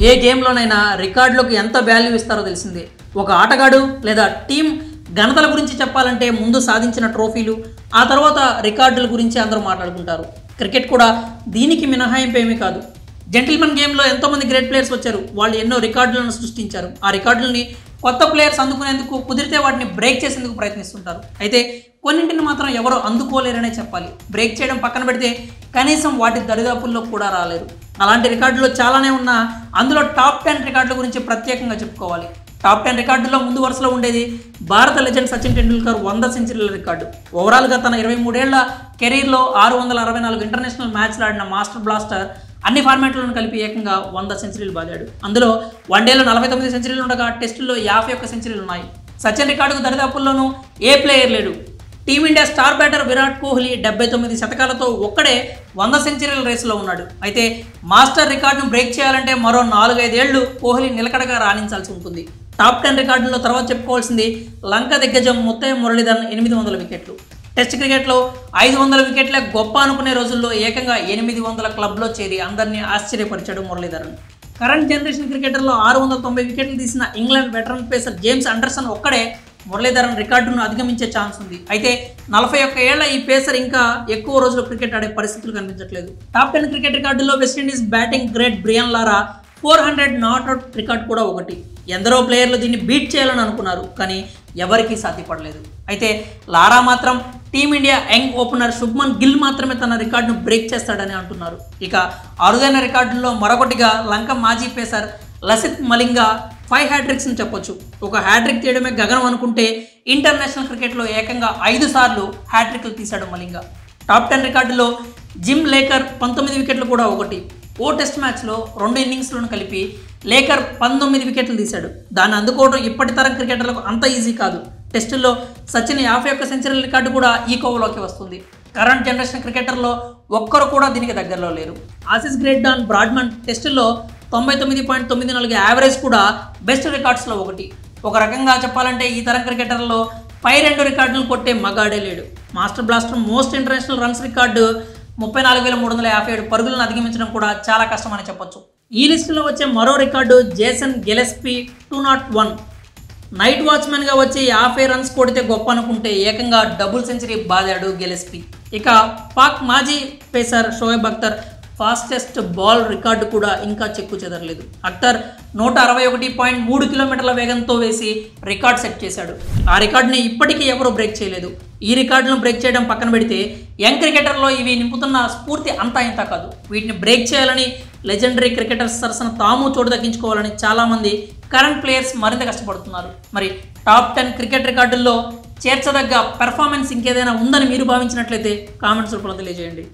ఏ గేమ్లోనైనా రికార్డులకు ఎంత వాల్యూ ఇస్తారో తెలిసిందే. ఒక ఆటగాడు లేదా టీం ఘనతల గురించి చెప్పాలంటే ముందు సాధించిన ట్రోఫీలు, ఆ తర్వాత రికార్డుల గురించి అందరూ మాట్లాడుకుంటారు. క్రికెట్ కూడా దీనికి మినహాయింపు ఏమీ కాదు. జెంటిల్మెన్ గేమ్లో ఎంతోమంది గ్రేట్ ప్లేయర్స్ వచ్చారు. వాళ్ళు ఎన్నో రికార్డులను సృష్టించారు. ఆ రికార్డులని కొత్త ప్లేయర్స్ అందుకునేందుకు, కుదిరితే వాటిని బ్రేక్ చేసేందుకు ప్రయత్నిస్తుంటారు. అయితే కొన్నింటిని మాత్రం ఎవరో అందుకోలేరనే చెప్పాలి. బ్రేక్ చేయడం పక్కన పెడితే కనీసం వాటి దరిదాపుల్లో కూడా రాలేరు. అలాంటి రికార్డులు చాలానే ఉన్నా అందులో టాప్ 10 రికార్డుల గురించి ప్రత్యేకంగా చెప్పుకోవాలి. టాప్ 10 రికార్డుల్లో ముందు వరుసలో ఉండేది భారత లెజెండ్ సచిన్ టెండూల్కర్ 100 సెంచరీల రికార్డు. ఓవరాల్గా తన 23 ఏళ్ల కెరీర్లో 664 ఇంటర్నేషనల్ మ్యాచ్లు ఆడిన మాస్టర్ బ్లాస్టర్ అన్ని ఫార్మాట్లను కలిపి ఏకంగా 100 సెంచరీలు బాదాడు. అందులో వన్డేలో 49 సెంచరీలు ఉండగా టెస్టుల్లో 51 సెంచరీలు ఉన్నాయి. సచిన్ రికార్డుకు దరిదాపుల్లోనూ ఏ ప్లేయర్ లేడు. Team India star batter Virat Kohli 79 శతకాలతో ఒక్కడే 100 సెంచరీల రేసులో ఉన్నాడు. అయితే మాస్టర్ రికార్డును బ్రేక్ చేయాలంటే మరో 4-5 ఏళ్లు కోహ్లీ నిలకడగా రాణించాల్సి ఉంటుంది. టాప్ 10 రికార్డుల్లో తర్వాత చెప్పుకోవాల్సింది లంక దిగ్గజం ముత్తయ్య మురళీధరన్ 800 వికెట్లు. టెస్ట్ క్రికెట్లో 500 వికెట్లే గొప్ప అనుకునే రోజుల్లో ఏకంగా 800 క్లబ్లో చేరి అందరినీ ఆశ్చర్యపరిచాడు మురళీధరన్. కరెంట్ జనరేషన్ క్రికెటర్లో 690 వికెట్లు తీసిన England veteran pacer James Anderson ఒక్కడే మురళీధరన్ రికార్డును అధిగమించే ఛాన్స్ ఉంది. అయితే 41 ఏళ్ల ఈ పేసర్ ఇంకా ఎక్కువ రోజులు క్రికెట్ ఆడే పరిస్థితులు కనిపించట్లేదు. టాప్ 10 క్రికెట్ రికార్డుల్లో West Indies batting great Brian Lara 400 not out record కూడా ఒకటి. ఎందరో ప్లేయర్లు దీన్ని బీట్ చేయాలని అనుకున్నారు, కానీ ఎవరికీ సాధ్యపడలేదు. అయితే లారా మాత్రం team India young opener Shubman Gill మాత్రమే తన రికార్డును బ్రేక్ చేస్తాడని అంటున్నారు. ఇక అరుదైన రికార్డుల్లో మరొకటిగా లంక మాజీ పేసర్ లసిత్ మలింగా 5 హ్యాట్రిక్స్ని చెప్పొచ్చు. ఒక హ్యాట్రిక్ తీయడమే గగనం అనుకుంటే ఇంటర్నేషనల్ క్రికెట్లో ఏకంగా 5 సార్లు హ్యాట్రిక్లు తీశాడు మలింగా. టాప్ 10 రికార్డులో జిమ్ లేకర్ 19 వికెట్లు కూడా ఒకటి. ఓ టెస్ట్ మ్యాచ్లో 2 ఇన్నింగ్స్లను కలిపి లేకర్ 19 వికెట్లు తీశాడు. దాన్ని అందుకోవడం ఇప్పటి తరం క్రికెటర్లకు అంత ఈజీ కాదు. టెస్టుల్లో సచిన్ 51 సెంచరీల రికార్డు కూడా ఈ కోవలోకి వస్తుంది. కరెంట్ జనరేషన్ క్రికెటర్లో ఒక్కరు కూడా దీనికి దగ్గరలో లేరు. ఆసీస్ గ్రేట్ డాన్ బ్రాడ్మన్ టెస్టుల్లో 99.94 యావరేజ్ కూడా బెస్ట్ రికార్డ్స్లో ఒకటి. ఒక రకంగా చెప్పాలంటే ఈ తరం క్రికెటర్లో పై 2 రికార్డులు కొట్టే మగాడే లేడు. Master blaster most international runs record 34,357 పరుగులను అధిగమించడం కూడా చాలా కష్టమని చెప్పొచ్చు. ఈ లిస్టులో వచ్చే మరో రికార్డు జేసన్ గెలెస్పీ 201. నైట్ వాచ్మెన్గా వచ్చి 50 రన్స్ కొడితే గొప్ప అనుకుంటే ఏకంగా డబుల్ సెంచరీ బాదాడు గెలెస్పీ. ఇక పాక్ మాజీ pacer Shoaib Akhtar fastest ball record కూడా ఇంకా చెక్కు చెదరలేదు. అఖ్తర్ 161.3 కిలోమీటర్ల వేగంతో వేసి రికార్డ్ సెట్ చేశాడు. ఆ రికార్డుని ఇప్పటికీ ఎవరూ బ్రేక్ చేయలేదు. ఈ రికార్డును బ్రేక్ చేయడం పక్కన పెడితే యంగ్ క్రికెటర్లో ఇవి నింపుతున్న స్ఫూర్తి అంతా ఇంత కాదు. వీటిని బ్రేక్ చేయాలని లెజెండరీ క్రికెటర్స్ సరసన తాము చోటు దక్కించుకోవాలని చాలామంది కరెంట్ ప్లేయర్స్ మరింత కష్టపడుతున్నారు. మరి టాప్ 10 క్రికెట్ రికార్డుల్లో చేర్చదగ్గ పెర్ఫార్మెన్స్ ఇంకేదైనా ఉందని మీరు భావించినట్లయితే కామెంట్స్ రూపంలో తెలియజేయండి.